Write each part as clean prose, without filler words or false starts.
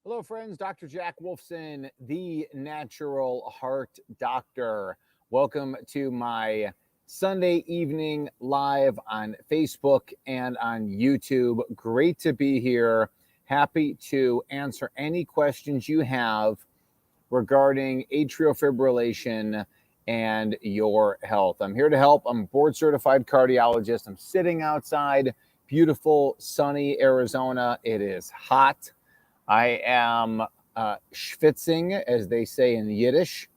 Hello, friends. Dr. Jack Wolfson, the natural heart doctor. Welcome to my Sunday evening live on Facebook and on YouTube. Great to be here. Happy to answer any questions you have regarding atrial fibrillation and your health. I'm here to help. I'm a board certified cardiologist. I'm sitting outside beautiful, sunny Arizona. It is hot. I am schwitzing, as they say in Yiddish,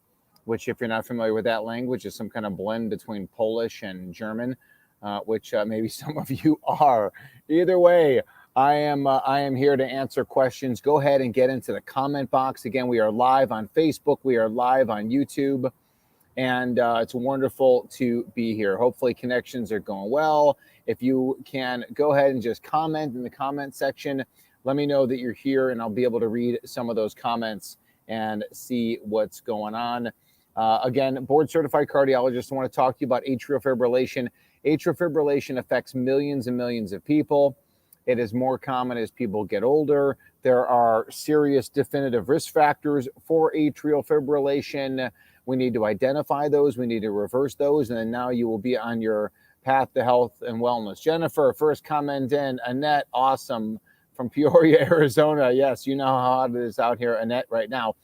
which, if you're not familiar with that language, is some kind of blend between Polish and German, which maybe some of you are. Either way, I am here to answer questions. Go ahead and get into the comment box. Again, we are live on Facebook. We are live on YouTube. And it's wonderful to be here. Hopefully connections are going well. If you can go ahead and just comment in the comment section, let me know that you're here and I'll be able to read some of those comments and see what's going on. Again, board certified cardiologist. I want to talk to you about atrial fibrillation. Atrial fibrillation affects millions and millions of people. It is more common as people get older. There are serious definitive risk factors for atrial fibrillation. We need to identify those. We need to reverse those. And then now you will be on your path to health and wellness. Jennifer, first comment in. Annette, awesome. From Peoria, Arizona. Yes, you know how hot it is out here, Annette, right now.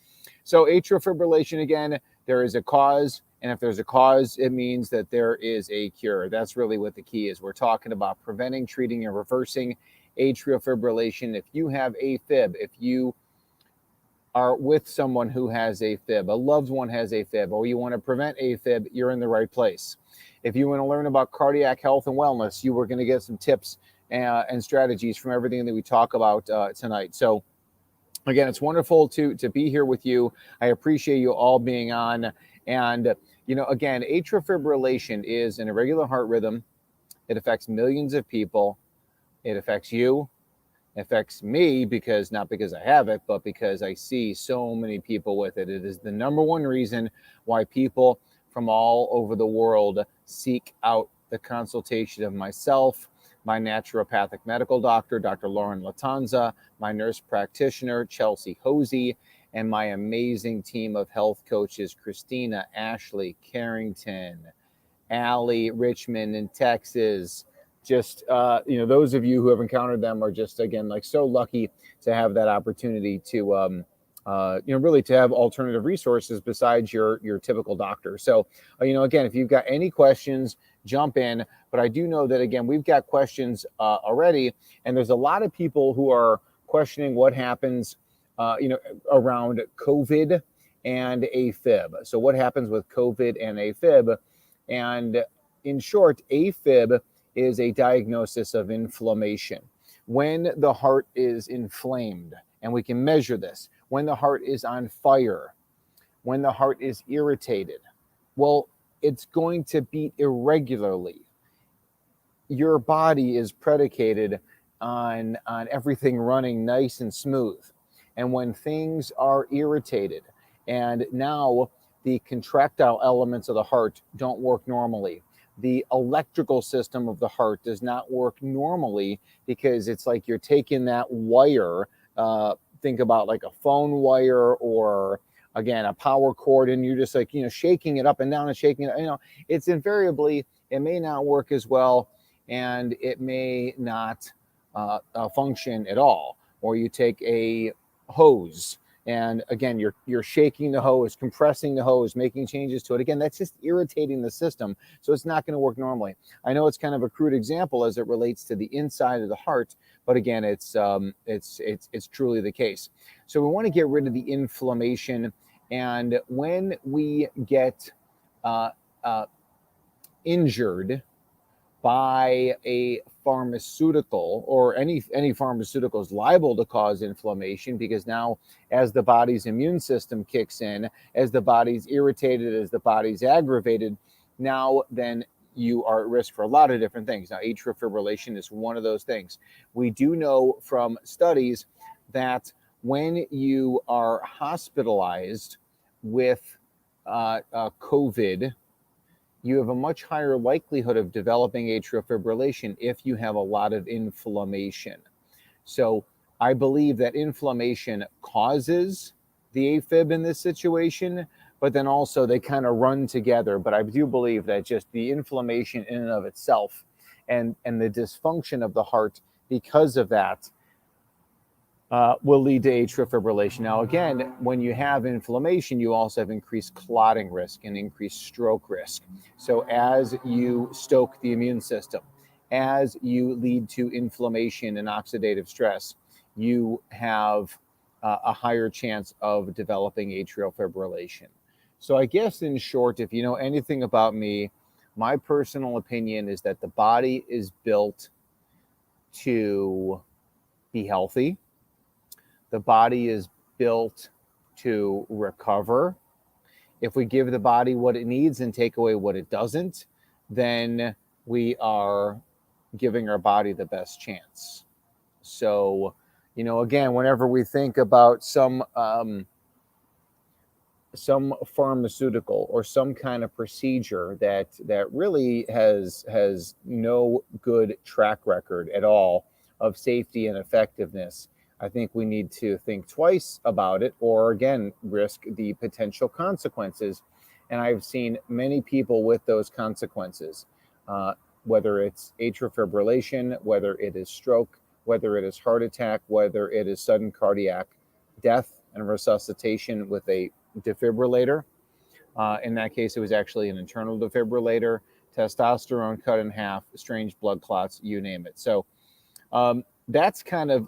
So atrial fibrillation, again, there is a cause. And if there's a cause, it means that there is a cure. That's really what the key is. We're talking about preventing, treating, and reversing atrial fibrillation. If you have AFib, if you are with someone who has AFib, a loved one has AFib, or you want to prevent AFib, you're in the right place. If you want to learn about cardiac health and wellness, you are going to get some tips and strategies from everything that we talk about tonight. So again, it's wonderful to be here with you. I appreciate you all being on. And, again, atrial fibrillation is an irregular heart rhythm. It affects millions of people. It affects you. It affects me not because I have it, but because I see so many people with it. It is the number one reason why people from all over the world seek out the consultation of myself, my naturopathic medical doctor, Dr. Lauren Latanza, my nurse practitioner, Chelsea Hosey, and my amazing team of health coaches, Christina, Ashley, Carrington, Allie, Richmond in Texas. Just, those of you who have encountered them are just, again, like so lucky to have that opportunity to, really to have alternative resources besides your typical doctor. So, again, if you've got any questions, jump in. But I do know that, again, we've got questions already, and there's a lot of people who are questioning what happens, around COVID and AFib. So what happens with COVID and AFib? And in short, AFib is a diagnosis of inflammation. When the heart is inflamed, and we can measure this, when the heart is on fire, when the heart is irritated, well, it's going to beat irregularly. Your body is predicated on everything running nice and smooth. And when things are irritated and now the contractile elements of the heart don't work normally, the electrical system of the heart does not work normally, because it's like you're taking that wire, think about like a phone wire or, again, a power cord, and you're just like, shaking it up and down and shaking it, it's invariably, it may not work as well, and it may not function at all. Or you take a hose, and again, you're shaking the hose, compressing the hose, making changes to it. Again, that's just irritating the system, so it's not going to work normally. I know it's kind of a crude example as it relates to the inside of the heart, but again, it's truly the case. So we want to get rid of the inflammation, and when we get injured by a pharmaceutical, or any pharmaceutical is liable to cause inflammation, because now as the body's immune system kicks in, as the body's irritated, as the body's aggravated, now then you are at risk for a lot of different things. Now, atrial fibrillation is one of those things. We do know from studies that when you are hospitalized with COVID, you have a much higher likelihood of developing atrial fibrillation if you have a lot of inflammation. So I believe that inflammation causes the AFib in this situation, but then also they kind of run together. But I do believe that just the inflammation in and of itself and the dysfunction of the heart because of that will lead to atrial fibrillation. Now, again, when you have inflammation, you also have increased clotting risk and increased stroke risk. So as you stoke the immune system, as you lead to inflammation and oxidative stress, you have a higher chance of developing atrial fibrillation. So I guess in short, if you know anything about me, my personal opinion is that the body is built to be healthy. The body is built to recover. If we give the body what it needs and take away what it doesn't, then we are giving our body the best chance. So, you know, again, whenever we think about some pharmaceutical or some kind of procedure that really has no good track record at all of safety and effectiveness, I think we need to think twice about it, or again, risk the potential consequences. And I've seen many people with those consequences, whether it's atrial fibrillation, whether it is stroke, whether it is heart attack, whether it is sudden cardiac death and resuscitation with a defibrillator. In that case, it was actually an internal defibrillator, testosterone cut in half, strange blood clots, you name it. So that's kind of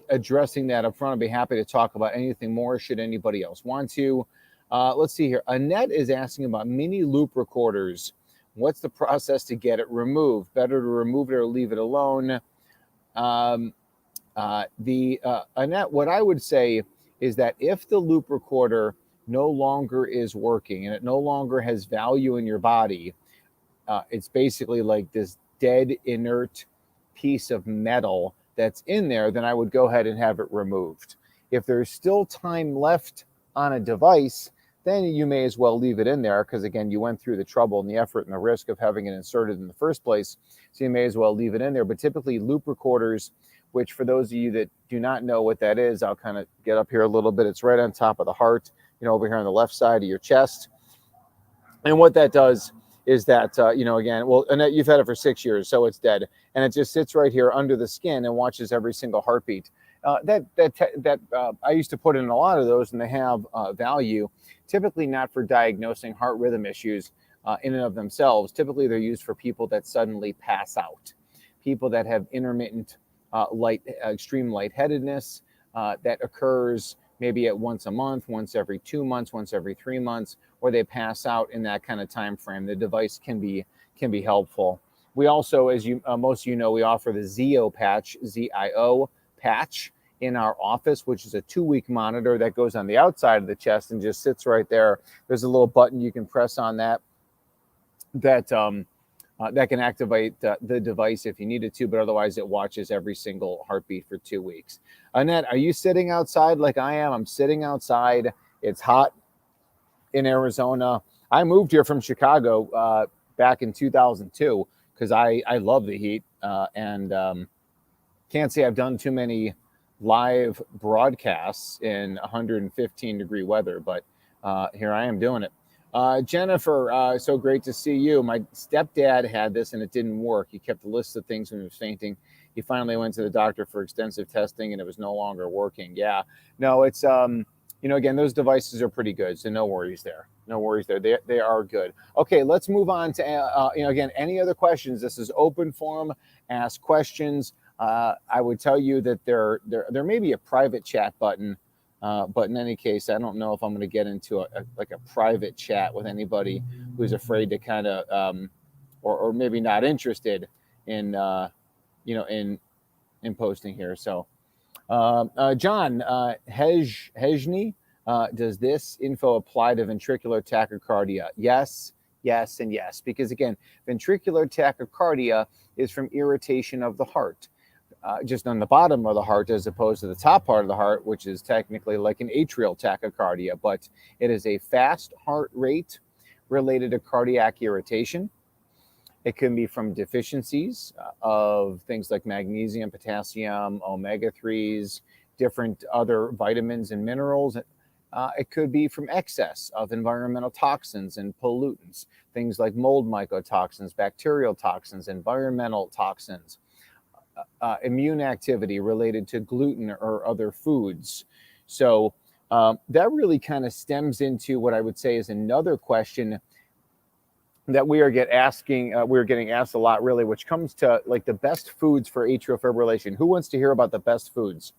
addressing that up front. I'd be happy to talk about anything more should anybody else want to. Let's see here. Annette is asking about mini loop recorders. What's the process to get it removed? Better to remove it or leave it alone? Annette, what I would say is that if the loop recorder no longer is working and it no longer has value in your body, it's basically like this dead, inert piece of metal that's in there, then I would go ahead and have it removed. If there's still time left on a device, then you may as well leave it in there because, again, you went through the trouble and the effort and the risk of having it inserted in the first place, so you may as well leave it in there. But typically loop recorders, which for those of you that do not know what that is, I'll kind of get up here a little bit. It's right on top of the heart, you know, over here on the left side of your chest. And what that does is that, again, well, Annette, you've had it for 6 years, so it's dead. And it just sits right here under the skin and watches every single heartbeat. I used to put in a lot of those, and they have value, typically not for diagnosing heart rhythm issues in and of themselves. Typically, they're used for people that suddenly pass out, people that have intermittent extreme lightheadedness that occurs maybe at once a month, once every 2 months, once every 3 months, or they pass out in that kind of time frame. The device can be helpful. We also, as most of you know, we offer the ZIO patch, ZIO patch in our office, which is a 2-week monitor that goes on the outside of the chest and just sits right there. There's a little button you can press on that can activate the device if you needed to, but otherwise it watches every single heartbeat for 2 weeks. Annette, are you sitting outside like I am? I'm sitting outside. It's hot in Arizona. I moved here from Chicago back in 2002 because I love the heat and can't say I've done too many live broadcasts in 115 degree weather, but here I am doing it. Jennifer, so great to see you. My stepdad had this and it didn't work. He kept a list of things when he was fainting. He finally went to the doctor for extensive testing and it was no longer working. Yeah, no, it's, again, those devices are pretty good. So no worries there. No worries there. They are good. Okay, let's move on to, again, any other questions? This is open forum, ask questions. I would tell you that there may be a private chat button. But in any case, I don't know if I'm going to get into a private chat with anybody who's afraid to kind of, or maybe not interested in, in posting here. So, John Hejny, does this info apply to ventricular tachycardia? Yes, yes, and yes. Because again, ventricular tachycardia is from irritation of the heart. Just on the bottom of the heart as opposed to the top part of the heart, which is technically like an atrial tachycardia, but it is a fast heart rate related to cardiac irritation. It can be from deficiencies of things like magnesium, potassium, omega-3s, different other vitamins and minerals. It could be from excess of environmental toxins and pollutants, things like mold mycotoxins, bacterial toxins, environmental toxins, immune activity related to gluten or other foods. So that really kind of stems into what I would say is another question that we're getting asked a lot, really, which comes to like the best foods for atrial fibrillation. Who wants to hear about the best foods?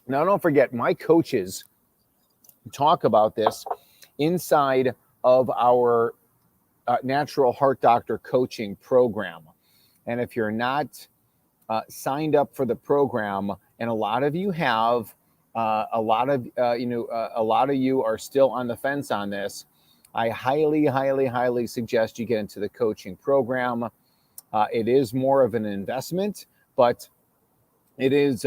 Now, don't forget, my coaches talk about this inside of our Natural Heart Doctor coaching program. And if you're not signed up for the program, and a lot of you have, a lot of you are still on the fence on this, I highly, highly, highly suggest you get into the coaching program. It is more of an investment, but it is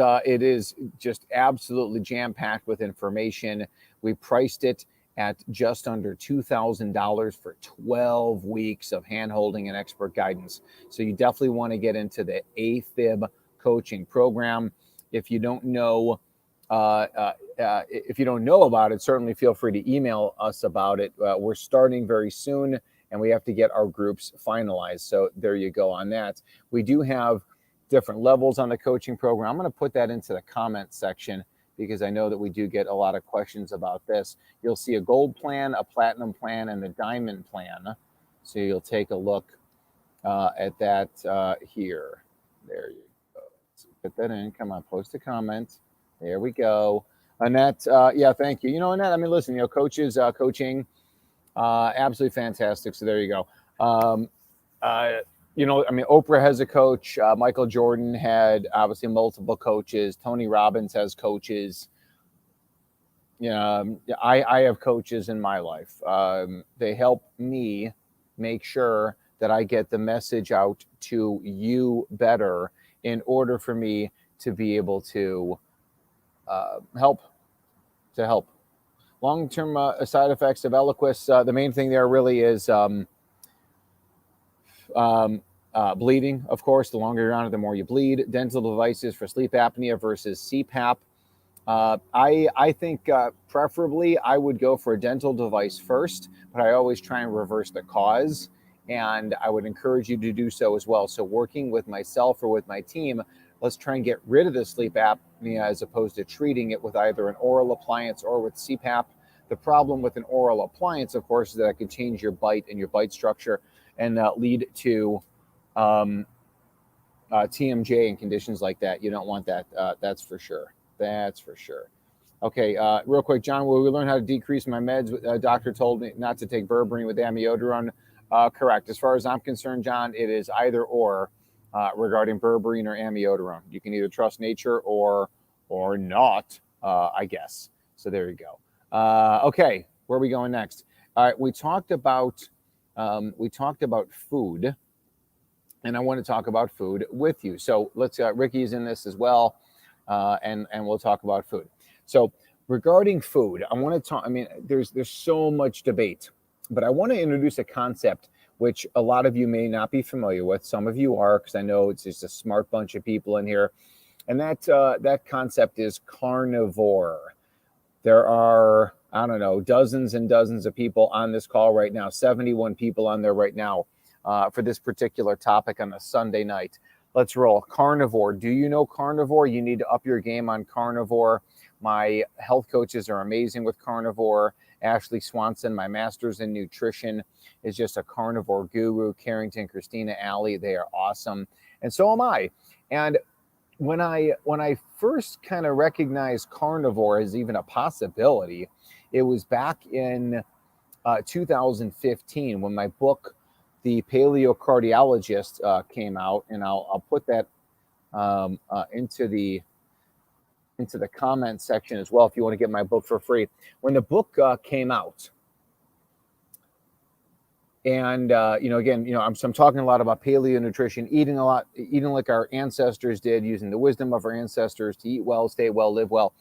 just absolutely jam-packed with information. We priced it at just under $2,000 for 12 weeks of handholding and expert guidance. So you definitely want to get into the AFib coaching program. If you don't know, about it, certainly feel free to email us about it. We're starting very soon, and we have to get our groups finalized. So there you go on that. We do have different levels on the coaching program. I'm going to put that into the comment section because I know that we do get a lot of questions about this. You'll see a gold plan, a platinum plan, and a diamond plan. So you'll take a look at that here. There you go. Let's put that in. Come on, post a comment. There we go. Annette, yeah, thank you. Annette, I mean, listen, coaches, coaching, absolutely fantastic. So there you go. Oprah has a coach. Michael Jordan had obviously multiple coaches. Tony Robbins has coaches. I have coaches in my life. They help me make sure that I get the message out to you better in order for me to be able to help. Long-term side effects of Eliquis. The main thing there really is bleeding, of course. The longer you're on it, the more you bleed. Dental devices for sleep apnea versus CPAP. I think preferably I would go for a dental device first, but I always try and reverse the cause, and I would encourage you to do so as well. So working with myself or with my team, let's try and get rid of the sleep apnea as opposed to treating it with either an oral appliance or with CPAP. The problem with an oral appliance, of course, is that it can change your bite and your bite structure and lead to TMJ and conditions like that. You don't want that. That's for sure. That's for sure. Okay, real quick, John, will we learn how to decrease my meds? Doctor told me not to take berberine with amiodarone. Correct. As far as I'm concerned, John, it is either or regarding berberine or amiodarone. You can either trust nature or not, I guess. So there you go. Okay, where are we going next? All right, we talked about food, and I want to talk about food with you. So let's Ricky's in this as well, and we'll talk about food. So regarding food, I want to talk. I mean, there's so much debate, but I want to introduce a concept which a lot of you may not be familiar with. Some of you are, because I know it's just a smart bunch of people in here, and that concept is carnivore. There are, I don't know, dozens and dozens of people on this call right now, 71 people on there right now for this particular topic on a Sunday night. Let's roll. Carnivore. Do you know carnivore? You need to up your game on carnivore. My health coaches are amazing with carnivore. Ashley Swanson, my master's in nutrition, is just a carnivore guru. Carrington, Christina, Allie, they are awesome. And so am I. And when I first kind of recognized carnivore as even a possibility, it was back in 2015 when my book, The Paleocardiologist, came out, and I'll put that into the comment section as well if you want to get my book for free. When the book came out, and I'm talking a lot about paleo nutrition, eating like our ancestors did, using the wisdom of our ancestors to eat well, stay well, live well.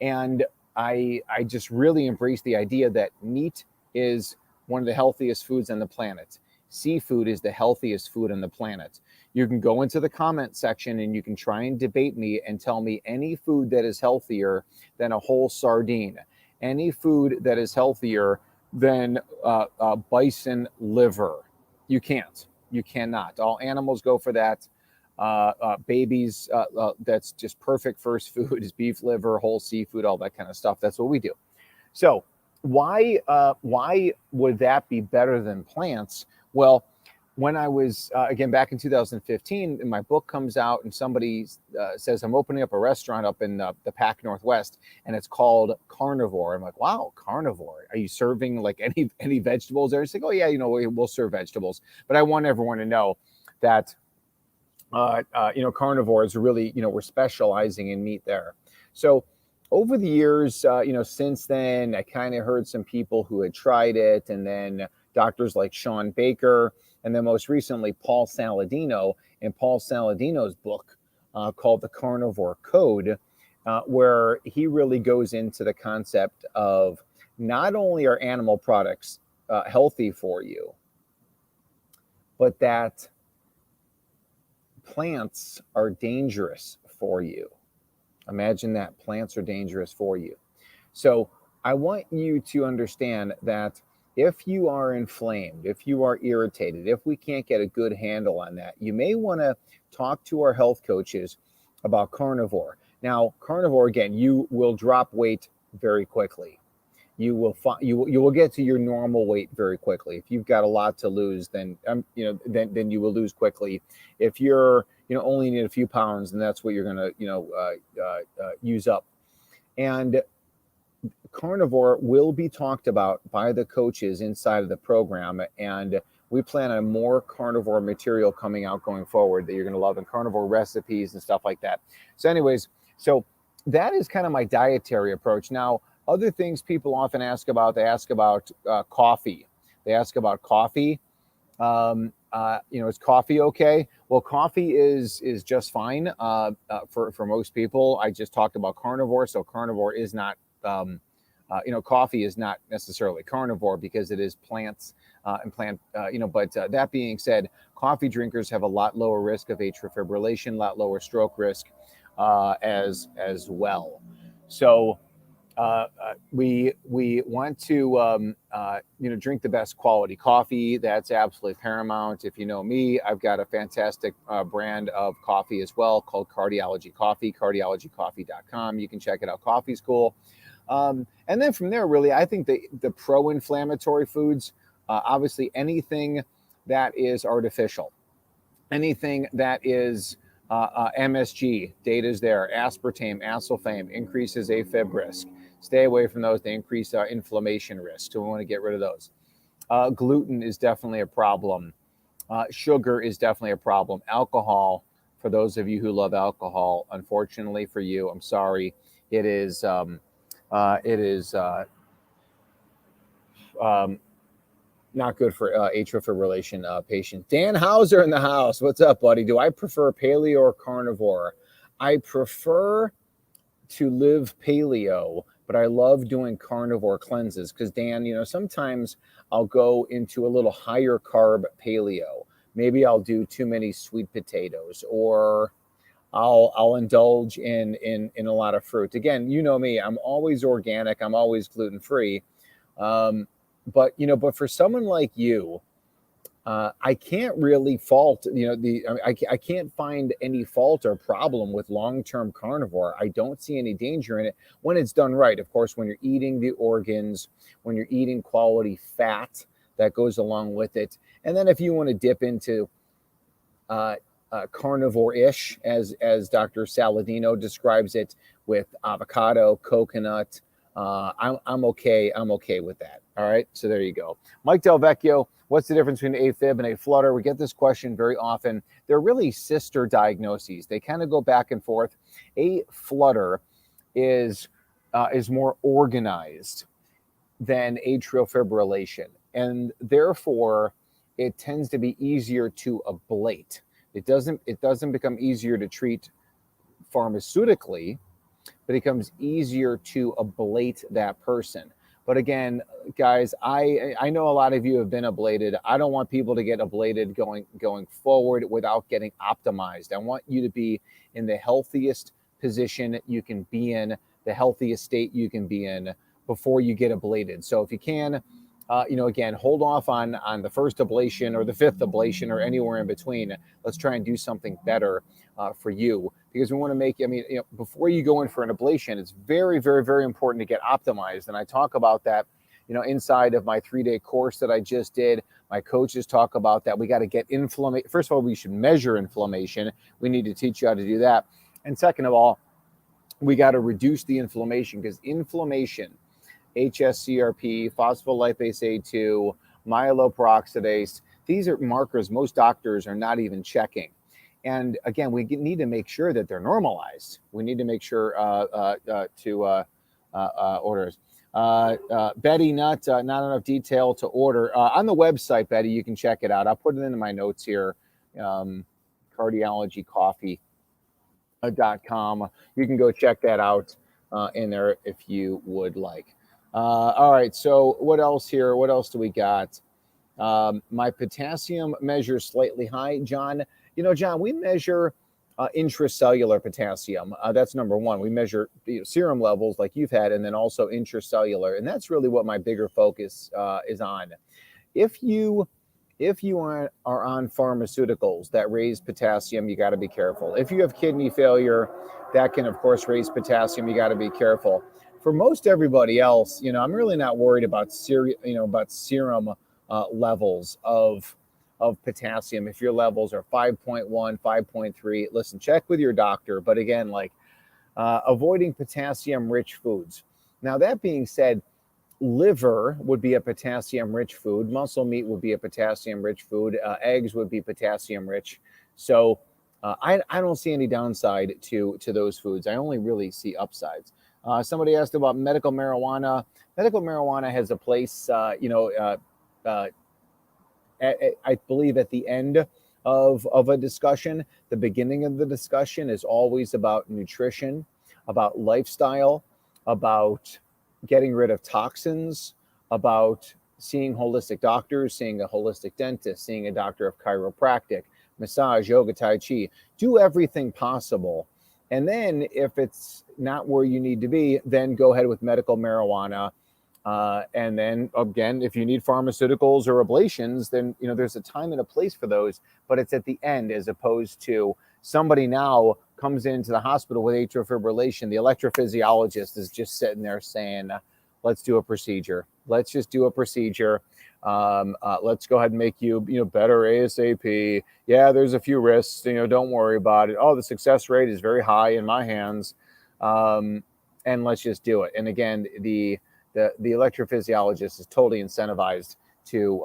And I just really embraced the idea that meat is one of the healthiest foods on the planet. Seafood is the healthiest food on the planet. You can go into the comment section and you can try and debate me and tell me any food that is healthier than a whole sardine, any food that is healthier than bison liver. You can't. You cannot. All animals go for that. Babies, that's just perfect first food is beef liver, whole seafood, all that kind of stuff. That's what we do. So why would that be better than plants? Well, when I was, again, back in 2015, and my book comes out and somebody says, I'm opening up a restaurant up in the Pac Northwest, and it's called Carnivore. I'm like, wow, carnivore. Are you serving like any vegetables there? It's like, oh yeah, we'll serve vegetables. But I want everyone to know that, carnivore is really, we're specializing in meat there. So over the years, since then, I kind of heard some people who had tried it, and then doctors like Sean Baker, and then most recently Paul Saladino, in Paul Saladino's book called The Carnivore Code, where he really goes into the concept of not only are animal products healthy for you, but that plants are dangerous for you. Imagine that, plants are dangerous for you. So I want you to understand that if you are inflamed, if you are irritated, if we can't get a good handle on that, you may want to talk to our health coaches about carnivore. Now, carnivore, again, you will drop weight very quickly. You will get to your normal weight very quickly. If you've got a lot to lose, then then you will lose quickly. If you're only need a few pounds, then that's what you're going to use up. And carnivore will be talked about by the coaches inside of the program, and we plan on more carnivore material coming out going forward that you're going to love, and carnivore recipes and stuff like that. So anyways, so that is kind of my dietary approach. Now, other things people often ask about, they ask about coffee. They ask about coffee. Is coffee okay? Well, coffee is just fine for most people. I just talked about carnivore, so carnivore is not coffee is not necessarily carnivore because it is plants and plant, but that being said, coffee drinkers have a lot lower risk of atrial fibrillation, a lot lower stroke risk as well. So we want to, drink the best quality coffee. That's absolutely paramount. If you know me, I've got a fantastic brand of coffee as well called Cardiology Coffee, cardiologycoffee.com. You can check it out. Coffee's cool. And then from there, really, I think the pro-inflammatory foods, obviously anything that is artificial, anything that is MSG, data's there, aspartame, acesulfame, increases AFib risk. Stay away from those. They increase inflammation risk, so we want to get rid of those. Gluten is definitely a problem. Sugar is definitely a problem. Alcohol, for those of you who love alcohol, unfortunately for you, I'm sorry, it is not good for atrial fibrillation patients. Dan Hauser in the house. What's up, buddy? Do I prefer paleo or carnivore? I prefer to live paleo, but I love doing carnivore cleanses because, Dan, sometimes I'll go into a little higher carb paleo. Maybe I'll do too many sweet potatoes, or I'll indulge in a lot of fruit. Again, you know me, I'm always organic. I'm always gluten-free. But for someone like you, I can't really fault, I can't find any fault or problem with long-term carnivore. I don't see any danger in it when it's done right. Of course, when you're eating the organs, when you're eating quality fat that goes along with it. And then if you want to dip into carnivore-ish, as Dr. Saladino describes it, with avocado, coconut, I'm okay with that. All right, so there you go. Mike Del Vecchio, what's the difference between AFib and a flutter? We get this question very often. They're really sister diagnoses. They kind of go back and forth. A flutter is more organized than atrial fibrillation, and therefore it tends to be easier to ablate. It doesn't become easier to treat pharmaceutically, but it becomes easier to ablate that person. But again, guys, I know a lot of you have been ablated. I don't want people to get ablated going forward without getting optimized. I want you to be in the healthiest position you can be in, the healthiest state you can be in before you get ablated. So if you can, again, hold off on the first ablation or the fifth ablation or anywhere in between. Let's try and do something better for you, because we want to make, before you go in for an ablation, it's very, very, very important to get optimized. And I talk about that, inside of my 3-day course that I just did. My coaches talk about that. We got to get inflammation. First of all, we should measure inflammation. We need to teach you how to do that. And second of all, we got to reduce the inflammation, because inflammation, HSCRP, phospholipase A2, myeloperoxidase, these are markers most doctors are not even checking. And again, we need to make sure that they're normalized. We need to make sure orders. Betty, not enough detail to order. On the website, Betty, you can check it out. I'll put it into my notes here. Cardiologycoffee.com. You can go check that out in there if you would like. All right, so what else here? What else do we got? My potassium measures slightly high, John. John, we measure intracellular potassium. That's number one. We measure serum levels like you've had, and then also intracellular. And that's really what my bigger focus is on. If you are on pharmaceuticals that raise potassium, you got to be careful. If you have kidney failure, that can, of course, raise potassium. You got to be careful. For most everybody else, I'm really not worried about serum levels of potassium. If your levels are 5.1, 5.3, listen, check with your doctor. But again, avoiding potassium-rich foods. Now, that being said, liver would be a potassium-rich food. Muscle meat would be a potassium-rich food. Eggs would be potassium-rich. So I don't see any downside to those foods. I only really see upsides. Somebody asked about medical marijuana. Medical marijuana has a place, I believe at the end of a discussion. The beginning of the discussion is always about nutrition, about lifestyle, about getting rid of toxins, about seeing holistic doctors, seeing a holistic dentist, seeing a doctor of chiropractic, massage, yoga, tai chi. Do everything possible. And then if it's not where you need to be, then go ahead with medical marijuana. And then again, if you need pharmaceuticals or ablations, then there's a time and a place for those, but it's at the end, as opposed to somebody now comes into the hospital with atrial fibrillation. The electrophysiologist is just sitting there saying, let's do a procedure. Let's just do a procedure. Let's go ahead and make you better ASAP. Yeah, there's a few risks, don't worry about it. Oh, the success rate is very high in my hands. And let's just do it. And again, the electrophysiologist is totally incentivized to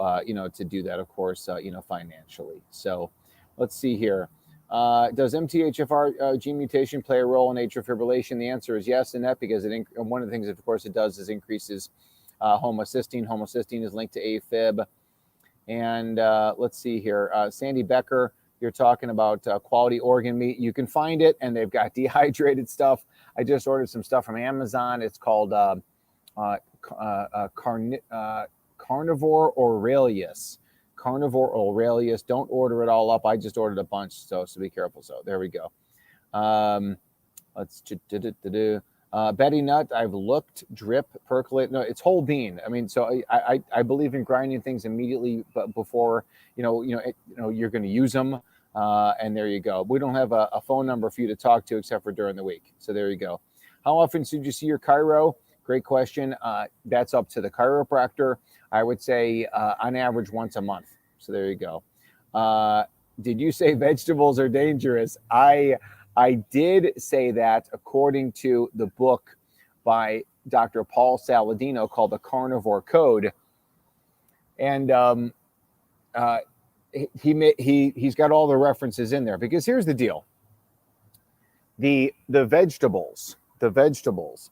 do that, of course, financially. So let's see here. Does MTHFR gene mutation play a role in atrial fibrillation? The answer is yes, and that because one of the things, of course, it does is increases homocysteine. Homocysteine is linked to AFib. And let's see here. Sandy Becker, you're talking about quality organ meat. You can find it, and they've got dehydrated stuff. I just ordered some stuff from Amazon. It's called Carnivore Aurelius. Carnivore Aurelius. Don't order it all up. I just ordered a bunch, so be careful. So there we go. Let's do. Betty Nut, I've looked, drip, percolate. No, it's whole bean. I mean, so I believe in grinding things immediately, but before you're going to use them. And there you go. We don't have a phone number for you to talk to except for during the week. So there you go. How often should you see your chiro? Great question. That's up to the chiropractor. I would say on average once a month. So there you go. Did you say vegetables are dangerous? I did say that according to the book by Dr. Paul Saladino called The Carnivore Code. And he's got all the references in there, because here's the deal. The vegetables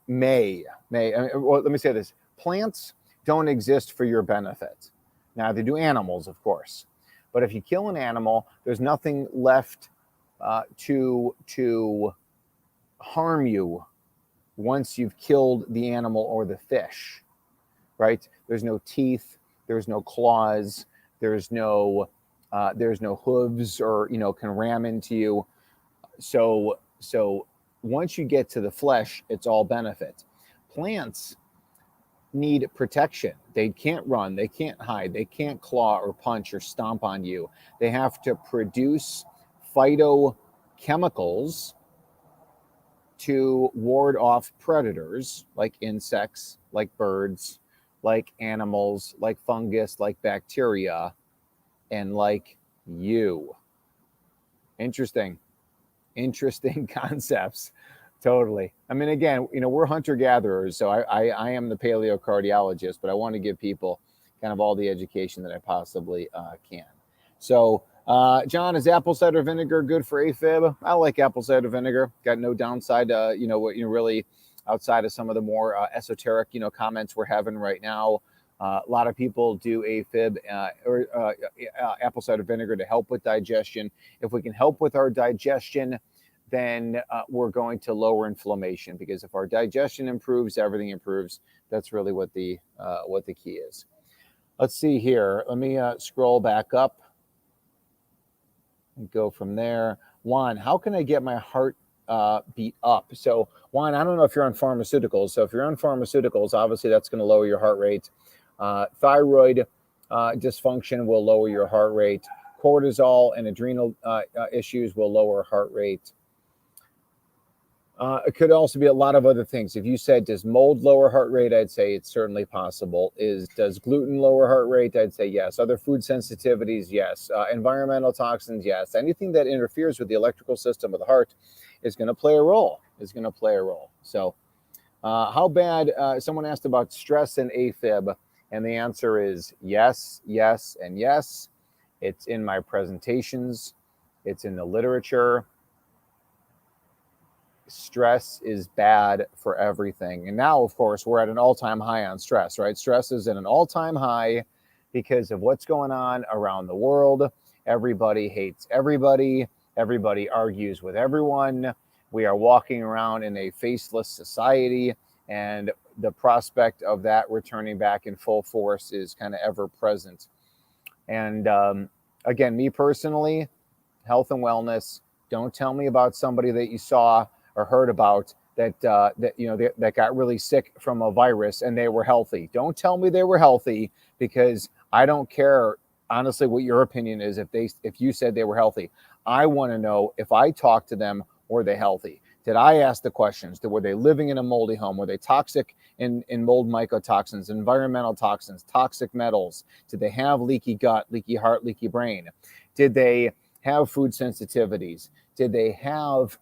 may, well, let me say this. Plants don't exist for your benefit. Now, they do animals, of course. But if you kill an animal, there's nothing left to harm you once you've killed the animal or the fish. right? There's no teeth, there's no claws, there's no hooves or, can ram into you. So once you get to the flesh, it's all benefit. Plants need protection. They can't run, they can't hide, they can't claw or punch or stomp on you. They have to produce phytochemicals to ward off predators like insects, like birds, like animals, like fungus, like bacteria, and like you. Interesting concepts. Totally. I mean, again, we're hunter gatherers, so I am the paleocardiologist, but I want to give people kind of all the education that I possibly can. So, John, is apple cider vinegar good for AFib? I like apple cider vinegar. Got no downside. Really outside of some of the more esoteric, comments we're having right now. A lot of people do AFib or apple cider vinegar to help with digestion. If we can help with our digestion, then we're going to lower inflammation, because if our digestion improves, everything improves. That's really what the key is. Let's see here. Let me scroll back up and go from there. Juan, how can I get my heart beat up? So, Juan, I don't know if you're on pharmaceuticals. So if you're on pharmaceuticals, obviously that's going to lower your heart rate. Thyroid dysfunction will lower your heart rate. Cortisol and adrenal issues will lower heart rate. It could also be a lot of other things. If you said, does mold lower heart rate? I'd say it's certainly possible. Does gluten lower heart rate? I'd say yes. Other food sensitivities, yes. Environmental toxins, yes. Anything that interferes with the electrical system of the heart is going to play a role. So how bad, someone asked about stress and AFib, and the answer is yes, yes, and yes. It's in my presentations. It's in the literature. Stress is bad for everything. And now, of course, we're at an all-time high on stress, right? Stress is at an all-time high because of what's going on around the world. Everybody hates everybody. Everybody argues with everyone. We are walking around in a faceless society, and the prospect of that returning back in full force is kind of ever present. And again, me personally, health and wellness. Don't tell me about somebody that you saw or heard about that got really sick from a virus and they were healthy. Don't tell me they were healthy, because I don't care honestly what your opinion is. If you said they were healthy, I want to know, if I talked to them, were they healthy? Did I ask the questions? Were they living in a moldy home? Were they toxic in mold mycotoxins, environmental toxins, toxic metals? Did they have leaky gut, leaky heart, leaky brain? Did they have food sensitivities? Did they have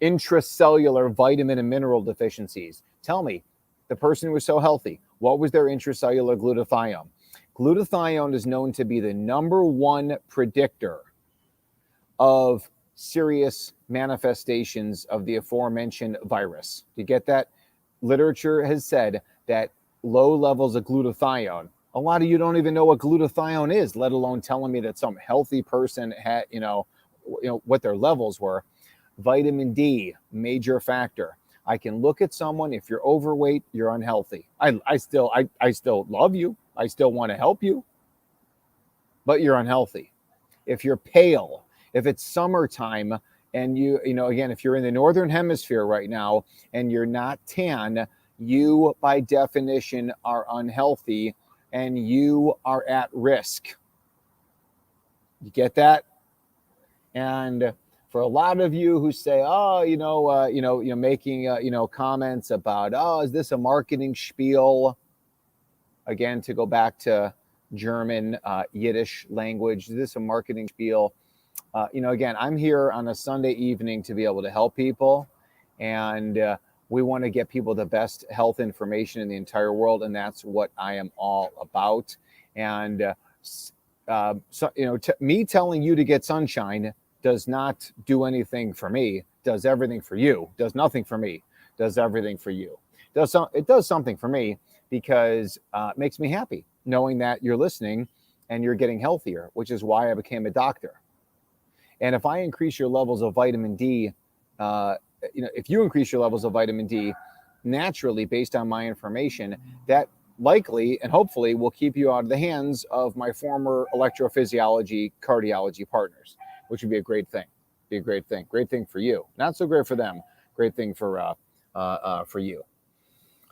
intracellular vitamin and mineral deficiencies? Tell me, the person who was so healthy, what was their intracellular glutathione? Glutathione is known to be the #1 predictor of serious manifestations of the aforementioned virus. You get that? Literature has said that low levels of glutathione, a lot of you don't even know what glutathione is, let alone telling me that some healthy person had, what their levels were. Vitamin D, major factor. I can look at someone, if you're overweight, you're unhealthy. I still love you. I still want to help you, but you're unhealthy. If you're pale, if it's summertime and again, if you're in the Northern Hemisphere right now and you're not tan, you by definition are unhealthy and you are at risk. You get that? And for a lot of you who say, making, comments about, is this a marketing spiel? Again, to go back to German, Yiddish language, is this a marketing spiel? Again, I'm here on a Sunday evening to be able to help people. And we want to get people the best health information in the entire world. And that's what I am all about. And, me telling you to get sunshine does not do anything for me, does everything for you, does nothing for me, does everything for you. It does something for me, because it makes me happy knowing that you're listening and you're getting healthier, which is why I became a doctor. And if I increase your levels of vitamin D, if you increase your levels of vitamin D naturally based on my information, that likely and hopefully will keep you out of the hands of my former electrophysiology cardiology partners, which would be a great thing. Be a great thing. Great thing for you. Not so great for them. Great thing for you.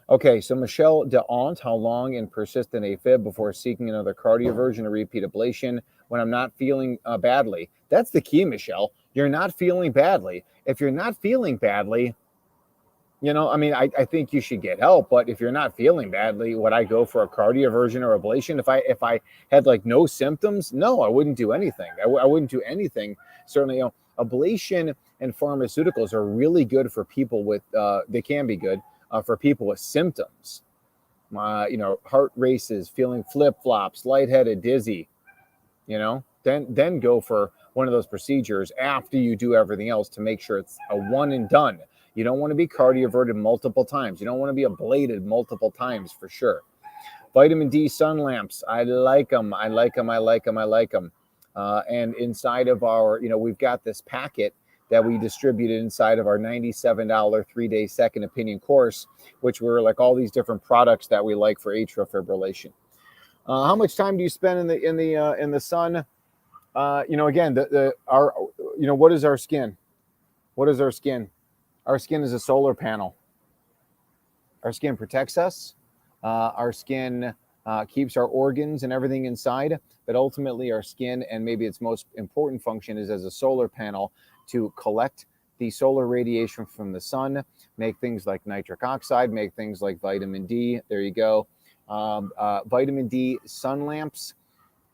Okay, so Michelle DeAunt, how long in persistent AFib before seeking another cardioversion or repeat ablation when I'm not feeling badly? That's the key, Michelle. You're not feeling badly. If you're not feeling badly, I think you should get help. But if you're not feeling badly, would I go for a cardioversion or ablation? If I had like no symptoms, no, I wouldn't do anything. I wouldn't do anything. Certainly, ablation and pharmaceuticals are really good for people with. They can be good for people with symptoms. Heart races, feeling flip flops, lightheaded, dizzy. Then go for one of those procedures after you do everything else to make sure it's a one and done. You don't want to be cardioverted multiple times. You don't want to be ablated multiple times for sure. Vitamin D sun lamps. I like them. And inside of our, we've got this packet that we distributed inside of our $97 3-day second opinion course, which were like all these different products that we like for atrial fibrillation. How much time do you spend in the sun? Again, what is our skin? What is our skin? Our skin is a solar panel. Our skin protects us. Our skin keeps our organs and everything inside. But ultimately, our skin, and maybe its most important function, is as a solar panel to collect the solar radiation from the sun, make things like nitric oxide, make things like vitamin D. There you go. Vitamin D sun lamps.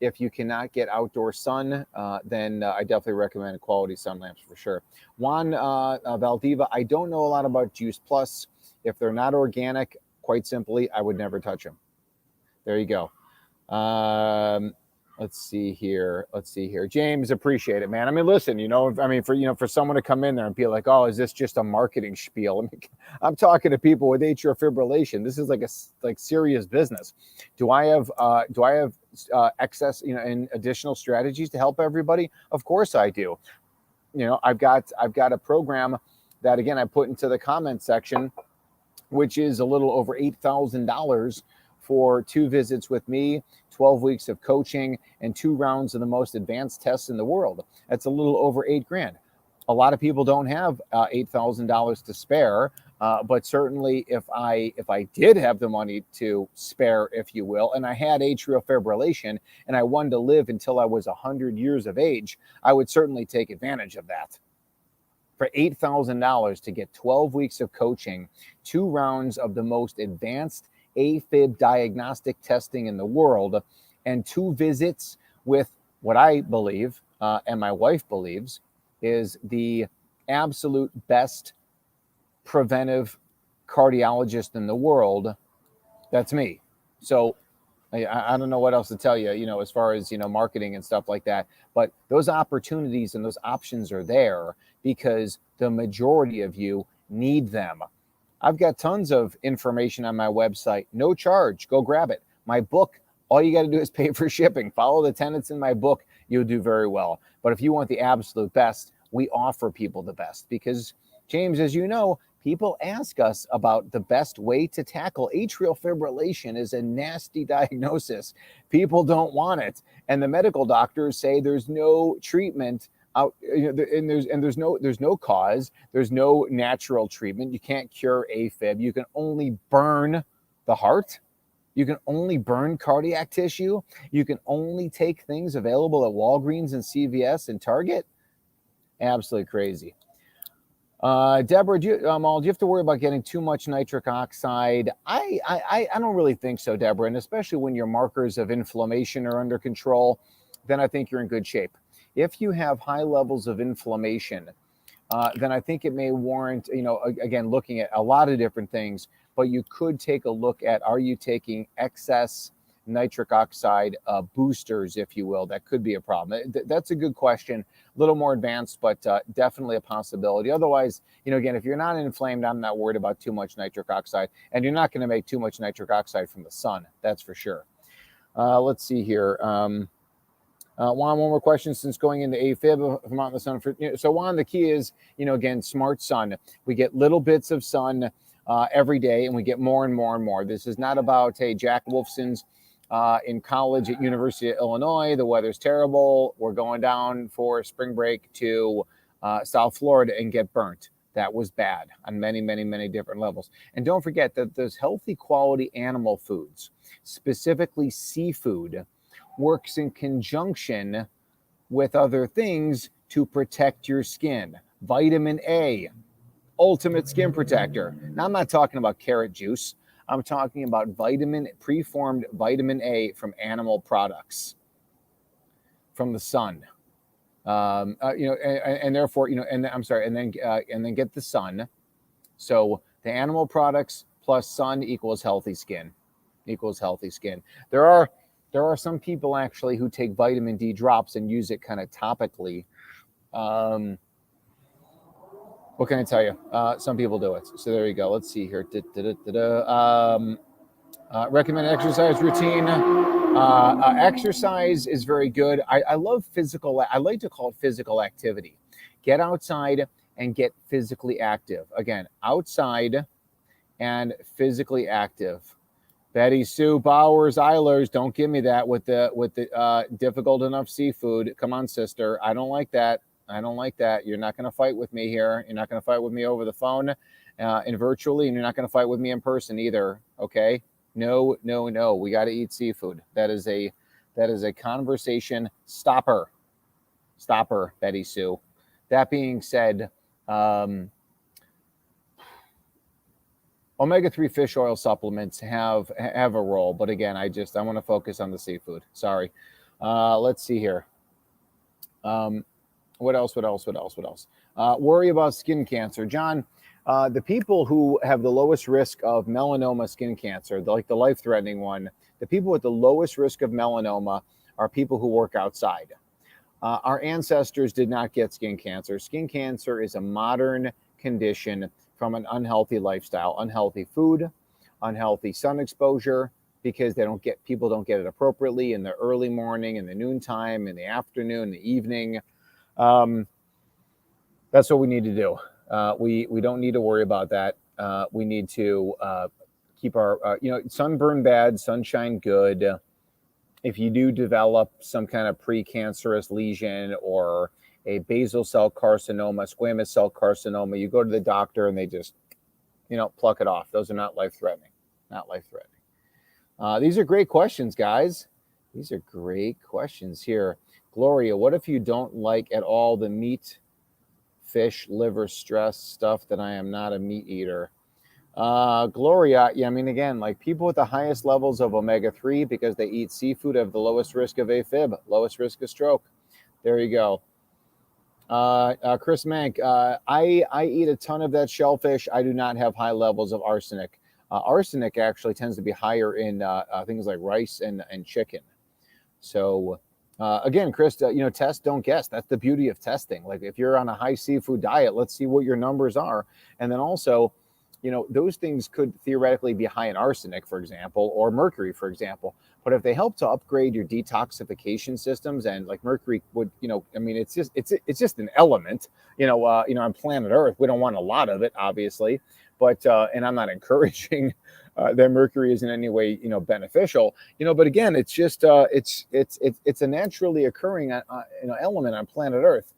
If you cannot get outdoor sun, then I definitely recommend quality sun lamps for sure. Juan Valdiva, I don't know a lot about Juice Plus. If they're not organic, quite simply, I would never touch them. There you go. Let's see here. James, appreciate it, man. I mean, listen, for someone to come in there and be like, oh, is this just a marketing spiel? I'm talking to people with atrial fibrillation. This is like serious business. Do I have excess, and additional strategies to help everybody? Of course I do. I've got a program that, again, I put into the comment section, which is a little over $8,000 for 2 visits with me, 12 weeks of coaching, and 2 rounds of the most advanced tests in the world. That's a little over $8,000. A lot of people don't have $8,000 to spare, but certainly if I did have the money to spare, if you will, and I had atrial fibrillation and I wanted to live until I was 100 years of age, I would certainly take advantage of that. For $8,000 to get 12 weeks of coaching, 2 rounds of the most advanced AFib diagnostic testing in the world, and 2 visits with what I believe, and my wife believes, is the absolute best preventive cardiologist in the world. That's me. So I don't know what else to tell you, as far as, marketing and stuff like that. But those opportunities and those options are there because the majority of you need them. I've got tons of information on my website, no charge. Go grab it. My book, all you got to do is pay for shipping. Follow the tenets in my book. You'll do very well. But if you want the absolute best, we offer people the best because, James, as you know, people ask us about the best way to tackle atrial fibrillation. Is a nasty diagnosis. People don't want it. And the medical doctors say there's no treatment out, and there's no cause, there's no natural treatment. You can't cure AFib. You can only burn the heart. You can only burn cardiac tissue. You can only take things available at Walgreens and CVS and Target. Absolutely crazy. Deborah, do you have to worry about getting too much nitric oxide? I don't really think so, Deborah. And especially when your markers of inflammation are under control, then I think you're in good shape. If you have high levels of inflammation, then I think it may warrant, again, looking at a lot of different things, but you could take a look at, are you taking excess nitric oxide boosters, if you will? That could be a problem. That's a good question. A little more advanced, but definitely a possibility. Otherwise, again, if you're not inflamed, I'm not worried about too much nitric oxide, and you're not going to make too much nitric oxide from the sun. That's for sure. Let's see here. Juan, one more question since going into AFib from out in the sun. So Juan, the key is, again, smart sun. We get little bits of sun. every day, and we get more and more and more. This is not about, hey, Jack Wolfson's in college at University of Illinois. The weather's terrible. We're going down for spring break to South Florida and get burnt. That was bad on many, many, many different levels. And don't forget that those healthy quality animal foods, specifically seafood, works in conjunction with other things to protect your skin. Vitamin A, ultimate skin protector. Now, I'm not talking about carrot juice. I'm talking about preformed vitamin A from animal products, from the sun. And therefore, and I'm sorry, and then get the sun. So the animal products plus sun equals healthy skin. There are some people actually who take vitamin D drops and use it kind of topically. What can I tell you? Some people do it. So there you go. Let's see here. Recommend exercise routine. Exercise is very good. I love physical. I like to call it physical activity. Get outside and get physically active. Again, outside and physically active. Betty Sue Bowers Eilers, don't give me that with the difficult enough seafood. Come on, sister. I don't like that. You're not going to fight with me here. You're not going to fight with me over the phone and virtually, and you're not going to fight with me in person either. Okay? No. We got to eat seafood. That is a conversation stopper. Stopper, Betty Sue. That being said, omega-3 fish oil supplements have a role, but again, I want to focus on the seafood. Sorry. Let's see here. What else? Worry about skin cancer. John, the people who have the lowest risk of melanoma skin cancer, like the life-threatening one, the people with the lowest risk of melanoma are people who work outside. Our ancestors did not get skin cancer. Skin cancer is a modern condition from an unhealthy lifestyle, unhealthy food, unhealthy sun exposure, because people don't get it appropriately in the early morning, in the noontime, in the afternoon, the evening. That's what we need to do. We don't need to worry about that. We need to keep our, sunburn bad, sunshine good. If you do develop some kind of precancerous lesion or a basal cell carcinoma, squamous cell carcinoma, you go to the doctor and they just, pluck it off. Those are not life-threatening. These are great questions, guys. These are great questions here. Gloria, what if you don't like at all the meat, fish, liver, stress stuff that I am not a meat eater? Gloria, again, like people with the highest levels of omega-3 because they eat seafood have the lowest risk of AFib, lowest risk of stroke. There you go. Chris Mank, I eat a ton of that shellfish. I do not have high levels of arsenic. Arsenic actually tends to be higher in things like rice and chicken. So again, Chris, test, don't guess. That's the beauty of testing. Like if you're on a high seafood diet, let's see what your numbers are. And then also, those things could theoretically be high in arsenic, for example, or mercury, for example. But if they help to upgrade your detoxification systems, and like mercury would, it's just an element, on planet Earth. We don't want a lot of it, obviously, but and I'm not encouraging that mercury is in any way, beneficial, but again, it's just it's a naturally occurring element on planet Earth.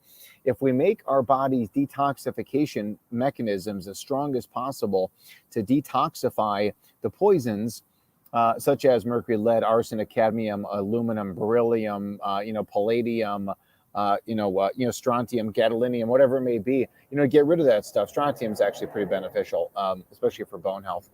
If we make our body's detoxification mechanisms as strong as possible to detoxify the poisons, such as mercury, lead, arsenic, cadmium, aluminum, beryllium, palladium, strontium, gadolinium, whatever it may be, get rid of that stuff. Strontium is actually pretty beneficial, especially for bone health.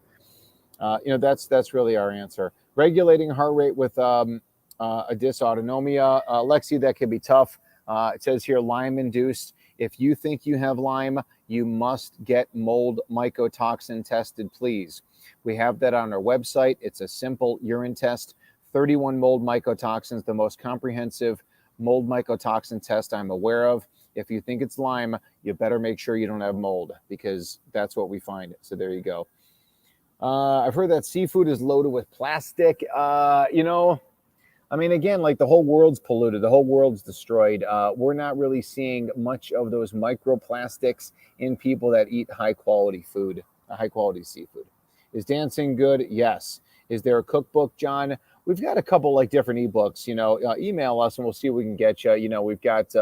That's really our answer. Regulating heart rate with a dysautonomia. Lexi, that can be tough. It says here Lyme induced. If you think you have Lyme, you must get mold mycotoxin tested, please. We have that on our website. It's a simple urine test. 31 mold mycotoxins, the most comprehensive mold mycotoxin test I'm aware of. If you think it's Lyme, you better make sure you don't have mold, because that's what we find. So there you go. I've heard that seafood is loaded with plastic. Again, like the whole world's polluted, the whole world's destroyed. We're not really seeing much of those microplastics in people that eat high quality food. high quality seafood. Is dancing good? Yes. Is there a cookbook, John? We've got a couple like different ebooks. Email us and we'll see what we can get you. We've got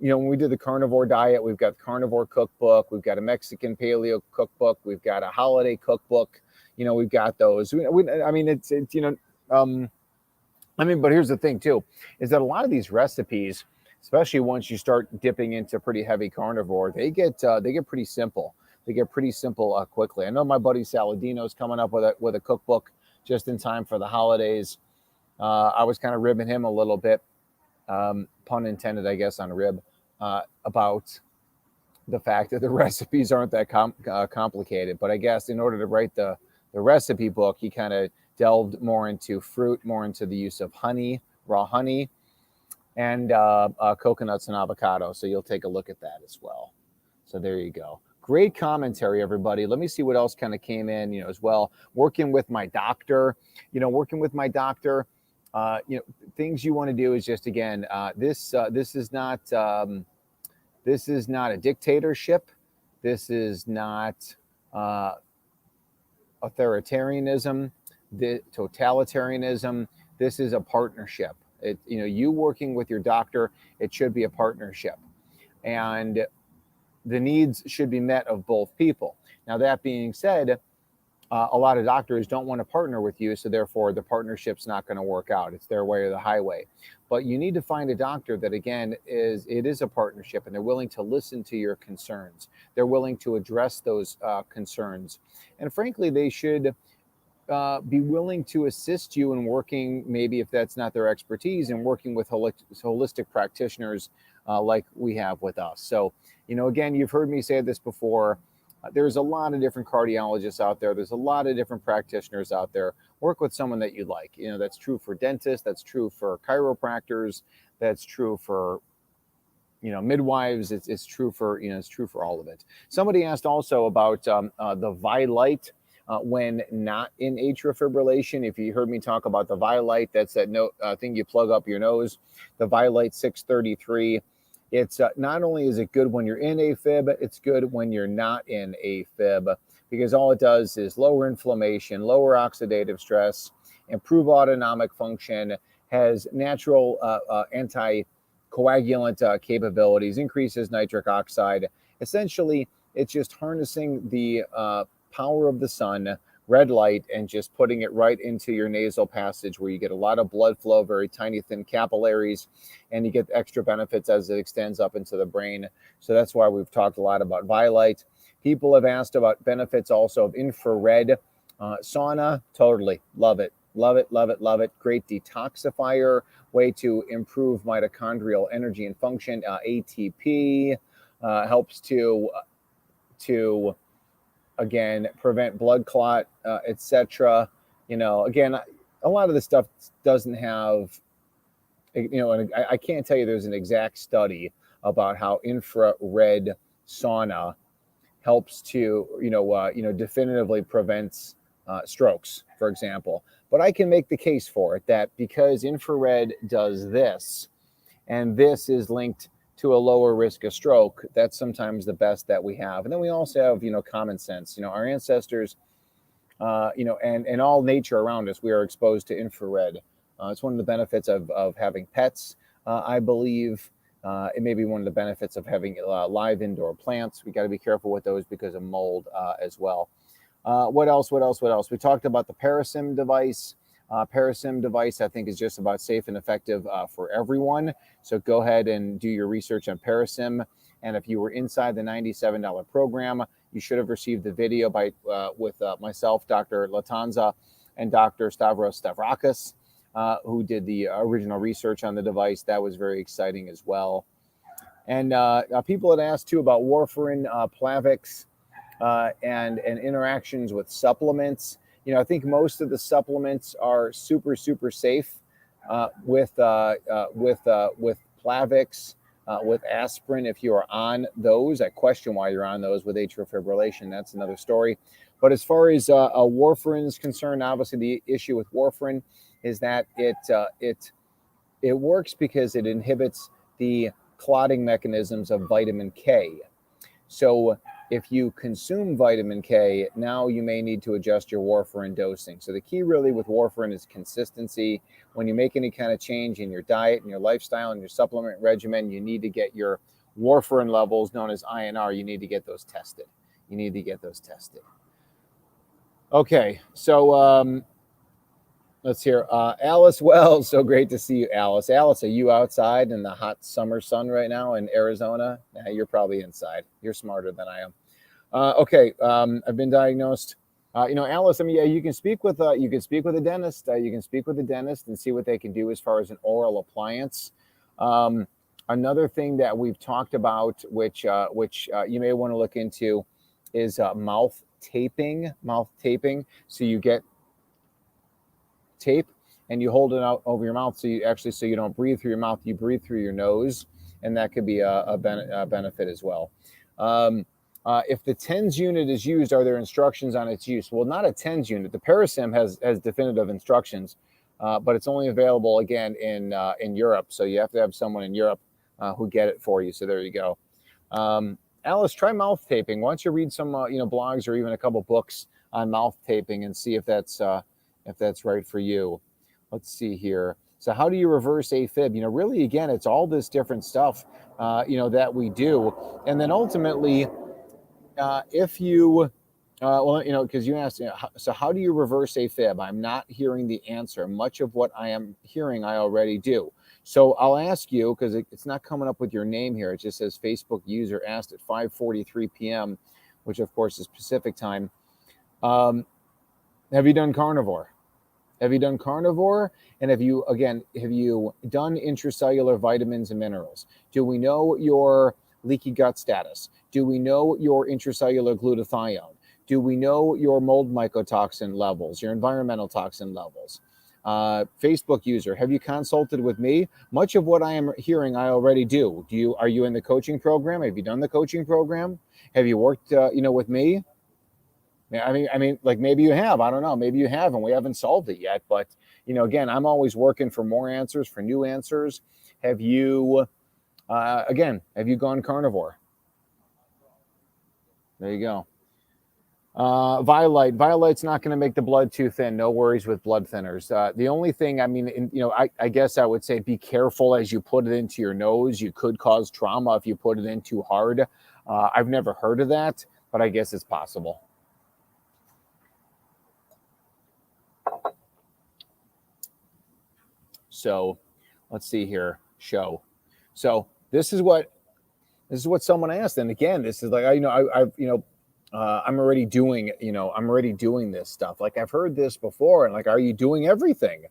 when we did the carnivore diet, we've got the carnivore cookbook. We've got a Mexican paleo cookbook. We've got a holiday cookbook. We've got those. But here's the thing too, is that a lot of these recipes, especially once you start dipping into pretty heavy carnivore, they get pretty simple. They get pretty simple quickly. I know my buddy Saladino's coming up with a cookbook just in time for the holidays. I was kind of ribbing him a little bit, pun intended, I guess, on rib, about the fact that the recipes aren't that complicated. But I guess in order to write the recipe book, he kind of delved more into fruit, more into the use of honey, raw honey, and coconuts and avocado. So you'll take a look at that as well. So there you go. Great commentary, everybody. Let me see what else kind of came in, as well. Working with my doctor, things you want to do is just, again, this is not a dictatorship. This is not authoritarianism, the totalitarianism. This is a partnership. You working with your doctor, it should be a partnership. And the needs should be met of both people. Now, that being said, a lot of doctors don't want to partner with you, so therefore the partnership's not going to work out. It's their way or the highway. But you need to find a doctor that, again, is a partnership, and they're willing to listen to your concerns. They're willing to address those concerns. And frankly, they should be willing to assist you in working, maybe if that's not their expertise, in working with holistic practitioners like we have with us. So, again, you've heard me say this before. There's a lot of different cardiologists out there. There's a lot of different practitioners out there. Work with someone that you like. That's true for dentists. That's true for chiropractors. That's true for, midwives. It's true for, it's true for all of it. Somebody asked also about the Violite when not in atrial fibrillation. If you heard me talk about the Violite, that's that thing you plug up your nose, the Violite 633. It's not only is it good when you're in AFib, it's good when you're not in AFib, because all it does is lower inflammation, lower oxidative stress, improve autonomic function, has natural anticoagulant capabilities, increases nitric oxide. Essentially, it's just harnessing the power of the sun, red light, and just putting it right into your nasal passage where you get a lot of blood flow, very tiny, thin capillaries, and you get extra benefits as it extends up into the brain. So that's why we've talked a lot about Violite. People have asked about benefits also of infrared sauna. Totally. Love it. Love it, love it, love it. Great detoxifier, way to improve mitochondrial energy and function. ATP helps to again, prevent blood clot, etc. Again, a lot of this stuff doesn't have, and I can't tell you there's an exact study about how infrared sauna helps to, definitively prevents strokes, for example. But I can make the case for it that because infrared does this, and this is linked to a lower risk of stroke, that's sometimes the best that we have. And then we also have, common sense. Our ancestors, and all nature around us, we are exposed to infrared. It's one of the benefits of having pets, I believe. It may be one of the benefits of having live indoor plants. We got to be careful with those because of mold as well. What else? We talked about the Parasim device. Parasim device, I think, is just about safe and effective for everyone. So go ahead and do your research on Parasim. And if you were inside the $97 program, you should have received the video with myself, Dr. Latanza, and Dr. Stavros Stavrakis, who did the original research on the device. That was very exciting as well. And people had asked too about warfarin, Plavix, and interactions with supplements. I think most of the supplements are super, super safe with Plavix, with aspirin. If you are on those, I question why you're on those with atrial fibrillation. That's another story. But as far as warfarin is concerned, obviously the issue with warfarin is that it works because it inhibits the clotting mechanisms of vitamin K. So if you consume vitamin K, now you may need to adjust your warfarin dosing. So the key really with warfarin is consistency. When you make any kind of change in your diet and your lifestyle and your supplement regimen, you need to get your warfarin levels, known as INR, you need to get those tested. You need to get those tested. Okay, so let's hear Alice Wells. So great to see you, Alice. Alice, are you outside in the hot summer sun right now in Arizona? Nah, you're probably inside. You're smarter than I am. Okay, I've been diagnosed. Alice, I mean, yeah, you can speak with a dentist. You can speak with a dentist and see what they can do as far as an oral appliance. Another thing that we've talked about, which you may want to look into, is mouth taping. Mouth taping. So you get tape and you hold it out over your mouth, so you don't breathe through your mouth, you breathe through your nose, and that could be a benefit as well. If the TENS unit is used, are there instructions on its use? Well, not a TENS unit. The Parasim has definitive instructions, but it's only available again in Europe. So you have to have someone in Europe who get it for you. So there you go. Alice, try mouth taping. Why don't you read some blogs or even a couple books on mouth taping and see if that's right for you. Let's see here. So how do you reverse AFib? Really, again, it's all this different stuff, that we do. And then ultimately, if you, because you asked, so how do you reverse AFib? I'm not hearing the answer. Much of what I am hearing, I already do. So I'll ask you, because it's not coming up with your name here. It just says Facebook user asked at 5:43 p.m., which of course is Pacific time. Have you done carnivore? Have you done carnivore? And have you done intracellular vitamins and minerals? Do we know your leaky gut status? Do we know your intracellular glutathione? Do we know your mold mycotoxin levels, your environmental toxin levels? Facebook user, have you consulted with me? Much of what I am hearing, I already do. Are you in the coaching program? Have you done the coaching program? Have you worked, with me? I mean, like maybe you have. I don't know. Maybe you haven't. We haven't solved it yet. But again, I'm always working for more answers, for new answers. Have you gone carnivore? There you go. Violet's not going to make the blood too thin. No worries with blood thinners. The only thing, I guess I would say be careful as you put it into your nose. You could cause trauma if you put it in too hard. I've never heard of that, but I guess it's possible. So let's see here. So this is what someone asked. And again, this is like, I'm already doing, this stuff. Like I've heard this before. And like, are you doing everything?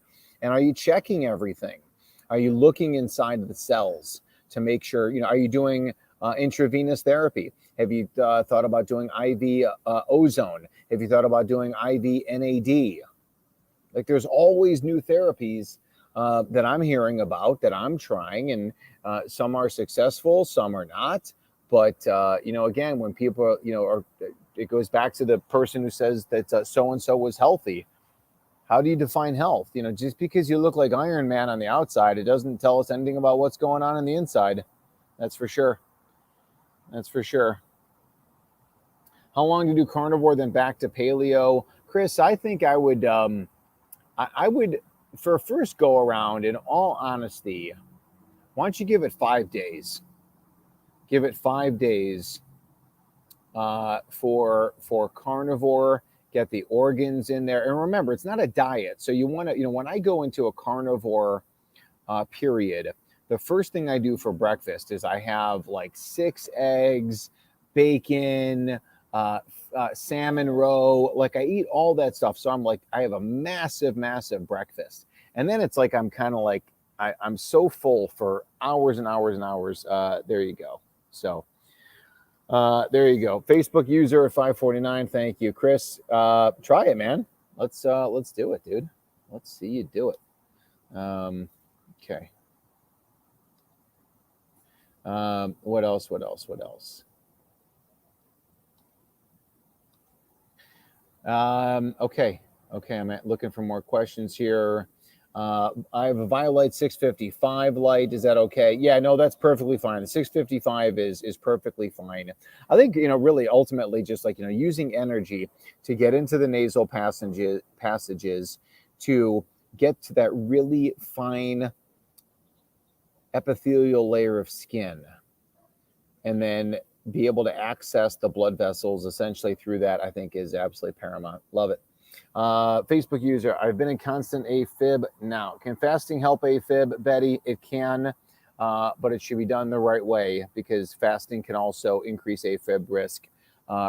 And are you checking everything? Are you looking inside the cells to make sure, are you doing intravenous therapy? Have you thought about doing IV ozone? Have you thought about doing IV NAD? Like there's always new therapies that I'm hearing about, that I'm trying, and some are successful, some are not. But again, when people it goes back to the person who says that so and so was healthy. How do you define health? Just because you look like Iron Man on the outside, it doesn't tell us anything about what's going on the inside. That's for sure. That's for sure. How long to do carnivore, then back to paleo? Chris, I think I would. I would, for a first go around, in all honesty, why don't you give it 5 days? Give it 5 days for carnivore. Get the organs in there, and remember, it's not a diet. So you want to, when I go into a carnivore period, the first thing I do for breakfast is I have like 6 eggs, bacon, salmon roe. Like I eat all that stuff. So I'm like, I have a massive breakfast. And then it's like, I'm kind of like, I'm so full for hours and hours and hours. There you go. So there you go. Facebook user at 549. Thank you, Chris. Try it, man. Let's do it, dude. Let's see you do it. Okay. What else? Okay. I'm looking for more questions here. I have a Violite 655 light. Is that okay? Yeah, no, that's perfectly fine. The 655 is perfectly fine. I think, really ultimately just like, using energy to get into the nasal passages to get to that really fine epithelial layer of skin, and then be able to access the blood vessels essentially through that, I think is absolutely paramount. Love it. Facebook user, I've been in constant AFib now. Can fasting help AFib, Betty? It can, but it should be done the right way, because fasting can also increase AFib risk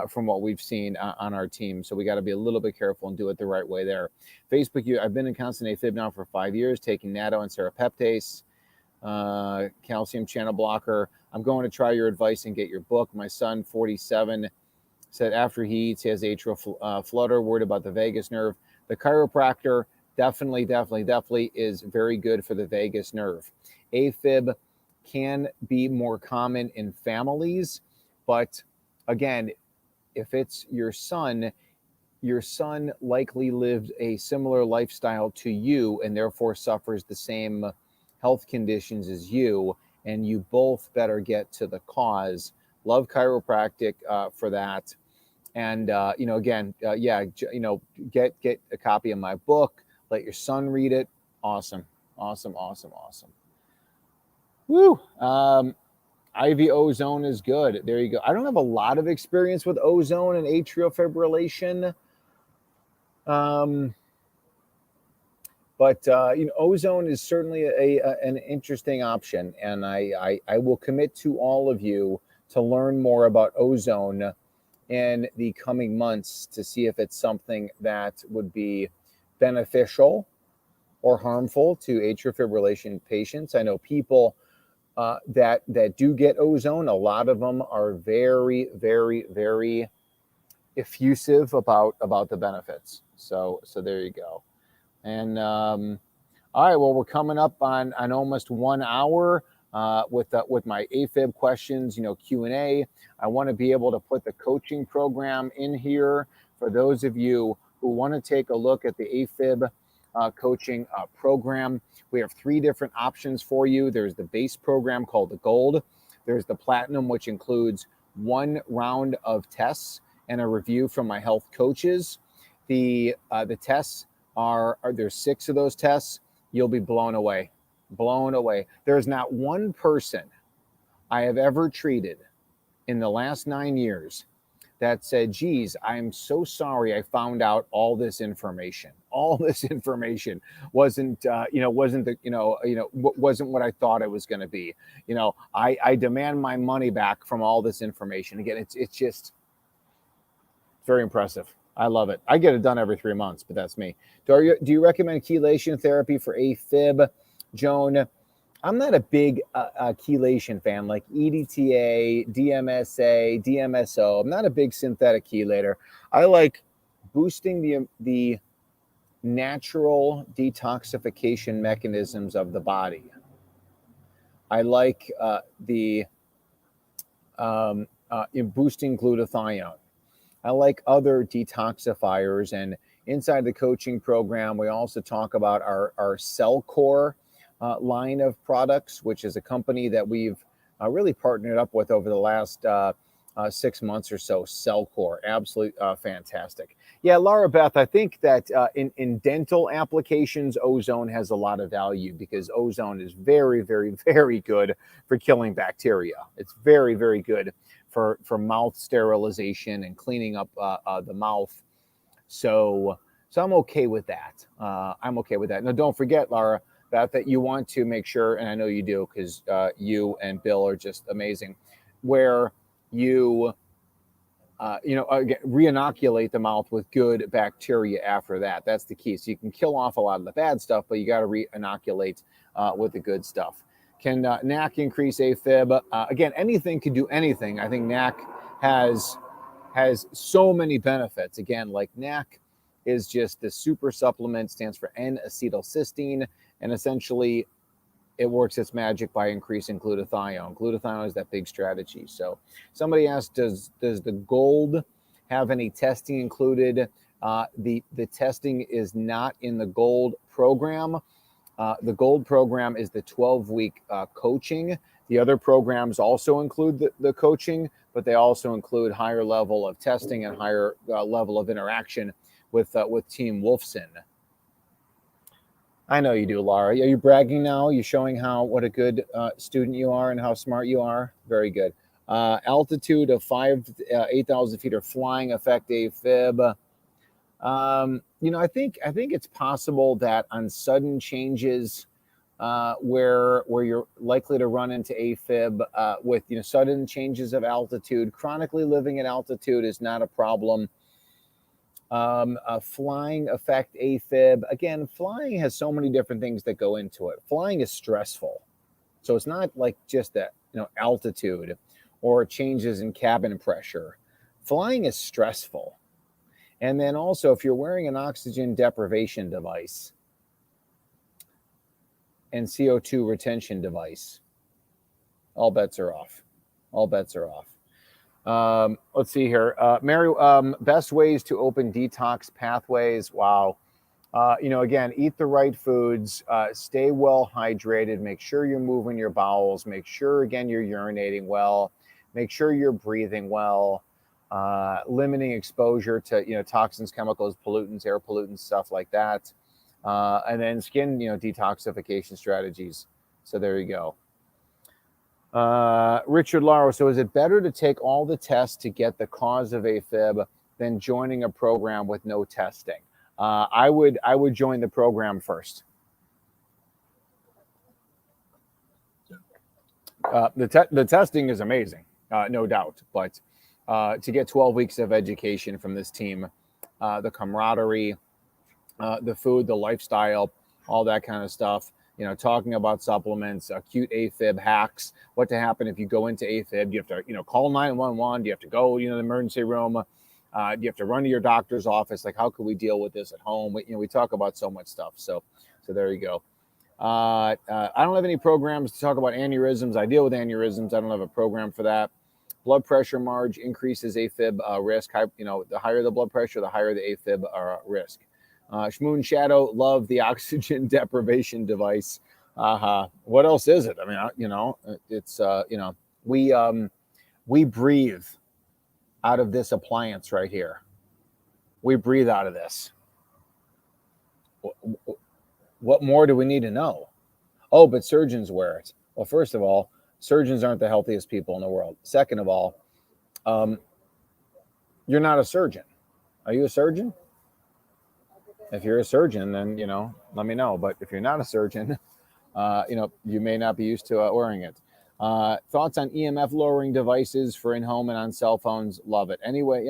from what we've seen on our team. So we got to be a little bit careful and do it the right way there. Facebook user, I've been in constant AFib now for 5 years, taking natto and serapeptase, calcium channel blocker. I'm going to try your advice and get your book. My son, 47, said after he eats, he has atrial flutter, worried about the vagus nerve. The chiropractor definitely is very good for the vagus nerve. AFib can be more common in families, but again, if it's your son likely lived a similar lifestyle to you and therefore suffers the same health conditions as you, and you both better get to the cause. Love chiropractic for that. And, again, get a copy of my book. Let your son read it. Awesome. Woo. IV ozone is good. There you go. I don't have a lot of experience with ozone and atrial fibrillation. But ozone is certainly an interesting option. And I will commit to all of you to learn more about ozone in the coming months to see if it's something that would be beneficial or harmful to atrial fibrillation patients. I know people that do get ozone, a lot of them are very, very, very effusive about the benefits. So there you go. And all right, well, we're coming up on almost 1 hour with my AFib questions, Q&A. I want to be able to put the coaching program in here for those of you who want to take a look at the AFib coaching program. We have 3 different options for you. There's the base program called the Gold. There's the Platinum, which includes 1 round of tests and a review from my health coaches. The tests there's 6 of those tests. You'll be blown away. There's not one person I have ever treated in the last 9 years that said, geez, I'm so sorry I found out all this information. All this information wasn't what I thought it was going to be. I demand my money back from all this information. Again, it's just very impressive. I love it. I get it done every 3 months, but that's me. Do you recommend chelation therapy for AFib, Joan? I'm not a big chelation fan, like EDTA, DMSA, DMSO. I'm not a big synthetic chelator. I like boosting the natural detoxification mechanisms of the body. I like boosting glutathione. I like other detoxifiers. And inside the coaching program, we also talk about our CellCore line of products, which is a company that we've really partnered up with over the last 6 months or so. CellCore, absolutely fantastic. Yeah, Laura Beth, I think that in dental applications, ozone has a lot of value because ozone is very, very, very good for killing bacteria. It's very, very good for mouth sterilization and cleaning up the mouth. So I'm okay with that. Now, don't forget, Laura, that you want to make sure, and I know you do because you and Bill are just amazing, where you re-inoculate the mouth with good bacteria after that. That's the key. So you can kill off a lot of the bad stuff, but you got to re-inoculate with the good stuff. Can NAC increase AFib? Again, anything can do anything. I think NAC has so many benefits. Again, like NAC is just the super supplement, stands for N-acetylcysteine, and essentially it works its magic by increasing glutathione. Glutathione is that big strategy. So somebody asked, does the Gold have any testing included? The testing is not in the Gold program. The gold program is the 12-week coaching. The other programs also include the coaching, but they also include higher level of testing and higher level of interaction with Team Wolfson. I know you do, Laura. Are you bragging now? Are you showing what a good student you are and how smart you are? Very good. Altitude of 8,000 feet or flying affect AFib. I think it's possible that on sudden changes where you're likely to run into AFib with sudden changes of altitude, chronically living at altitude is not a problem. Flying affect AFib. Again, flying has so many different things that go into it. Flying is stressful. So it's not like just that, altitude or changes in cabin pressure. Flying is stressful. And then also, if you're wearing an oxygen deprivation device and CO2 retention device, all bets are off. All bets are off. Let's see here. Mary, best ways to open detox pathways. Wow. Again, eat the right foods, stay well hydrated, make sure you're moving your bowels, make sure, again, you're urinating well, make sure you're breathing well, limiting exposure to, toxins, chemicals, pollutants, air pollutants, stuff like that. And then skin, detoxification strategies. So there you go. Richard Laro, so is it better to take all the tests to get the cause of AFib than joining a program with no testing? I would join the program first. The testing is amazing, no doubt, but to get 12 weeks of education from this team, the camaraderie, the food, the lifestyle, all that kind of stuff. Talking about supplements, acute AFib hacks, what to happen if you go into AFib. You have to, call 911. Do you have to go, the emergency room? Do you have to run to your doctor's office? Like, how could we deal with this at home? We talk about so much stuff. So there you go. I don't have any programs to talk about aneurysms. I deal with aneurysms. I don't have a program for that. Blood pressure marge increases AFib risk. The higher the blood pressure, the higher the AFib risk. Shmoon Shadow, love the oxygen deprivation device. What else is it? I mean, it's, we breathe out of this appliance right here. We breathe out of this. What more do we need to know? Oh, but surgeons wear it. Well, first of all, surgeons aren't the healthiest people in the world. Second of all, you're not a surgeon. Are you a surgeon? If you're a surgeon, then, let me know. But if you're not a surgeon, you may not be used to wearing it. Thoughts on EMF lowering devices for in-home and on cell phones? Love it. Anyway,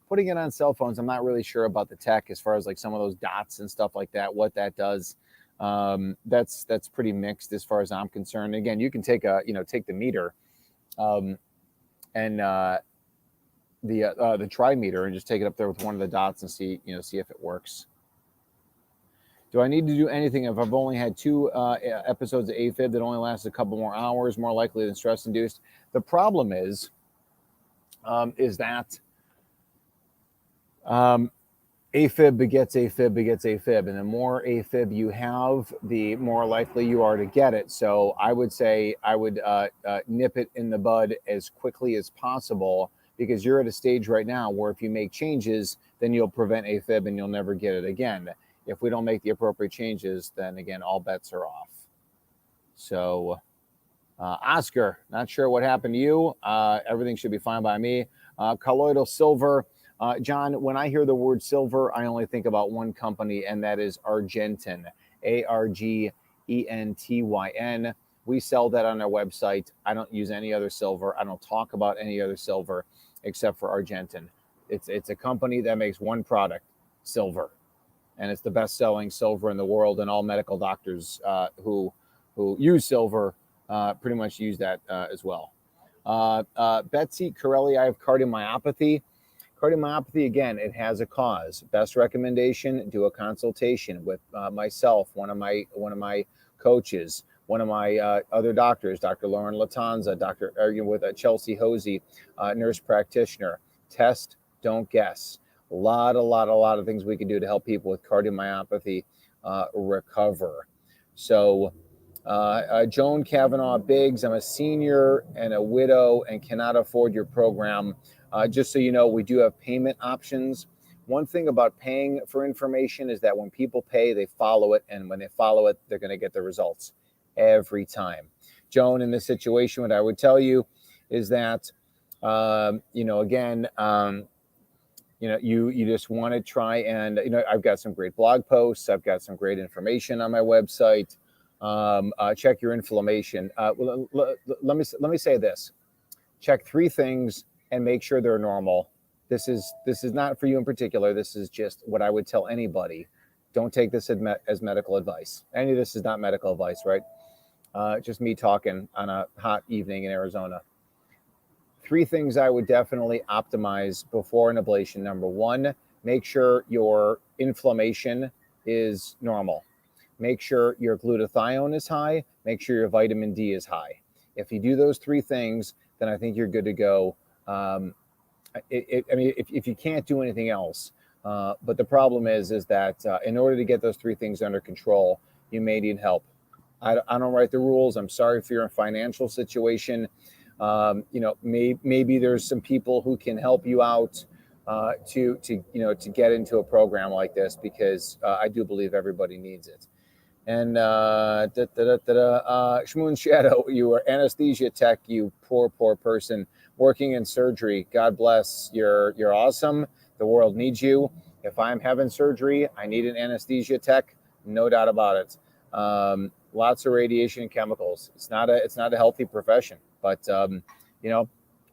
putting it on cell phones, I'm not really sure about the tech as far as like some of those dots and stuff like that, what that does. That's pretty mixed as far as I'm concerned. Again, you can take the meter and the trimeter and just take it up there with one of the dots and see if it works. Do I need to do anything if I've only had 2 episodes of AFib that only last a couple more hours, more likely than stress-induced? The problem is that AFib begets AFib begets AFib, and the more AFib you have, the more likely you are to get it. So I would say I would nip it in the bud as quickly as possible, because you're at a stage right now where if you make changes, then you'll prevent AFib and you'll never get it again. If we don't make the appropriate changes, then again, all bets are off. So, Oscar, not sure what happened to you. Everything should be fine by me. Colloidal silver. John, when I hear the word silver, I only think about one company, and that is Argentyn, Argentyn. We sell that on our website. I don't use any other silver. I don't talk about any other silver except for Argentyn. It's a company that makes one product, silver. And it's the best-selling silver in the world, and all medical doctors who use silver pretty much use that as well. Betsy Corelli, I have cardiomyopathy. Cardiomyopathy, again, it has a cause. Best recommendation: do a consultation with myself, one of my coaches, one of my other doctors, Dr. Lauren Latanza, with Chelsea Hosey, nurse practitioner. Test, don't guess. A lot of things we can do to help people with cardiomyopathy recover. So Joan Kavanaugh Biggs, I'm a senior and a widow and cannot afford your program. Just so you know, we do have payment options. One thing about paying for information is that when people pay, they follow it. And when they follow it, they're going to get the results every time. Joan, in this situation, what I would tell you is that, again, you just want to try and, I've got some great blog posts. I've got some great information on my website. Check your inflammation. Let me say this. Check 3 things and make sure they're normal. This is not for you in particular. This is just what I would tell anybody. Don't take this as medical advice. Any of this is not medical advice, right? Just me talking on a hot evening in Arizona. 3 things I would definitely optimize before an ablation. Number 1, make sure your inflammation is normal. Make sure your glutathione is high. Make sure your vitamin D is high. If you do those 3 things, then I think you're good to go. If you can't do anything else, but the problem is that in order to get those 3 things under control, you may need help. I don't write the rules. I'm sorry for your financial situation. Maybe there's some people who can help you out to get into a program like this, because I do believe everybody needs it. And Shmoon Shadow, you are anesthesia tech, you poor person working in surgery. God bless. You're awesome. The world needs you. If I'm having surgery, I need an anesthesia tech, no doubt about it. Lots of radiation and chemicals. It's not a healthy profession, but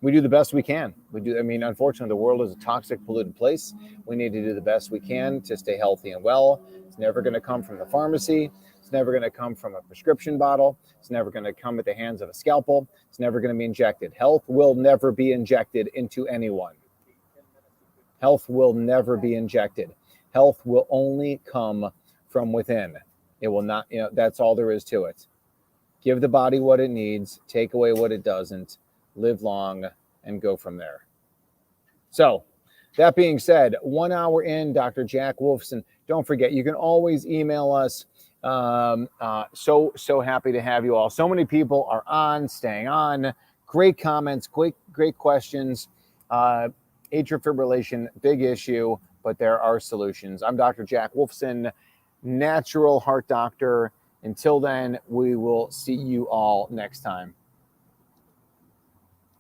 we do the best we can. Unfortunately, the world is a toxic, polluted place. We need to do the best we can to stay healthy and well. It's never going to come from the pharmacy. It's never going to come from a prescription bottle. It's never going to come at the hands of a scalpel. It's never going to be injected. Health will never be injected into anyone. Health will never be injected. Health will only come from within. It will not, that's all there is to it. Give the body what it needs, take away what it doesn't, live long, and go from there. So, that being said, 1 hour in, Dr. Jack Wolfson. Don't forget, you can always email us. So happy to have you all. So many people are staying on. Great comments, great questions. Atrial fibrillation, big issue, but there are solutions. I'm Dr. Jack Wolfson, natural heart doctor. Until then, we will see you all next time.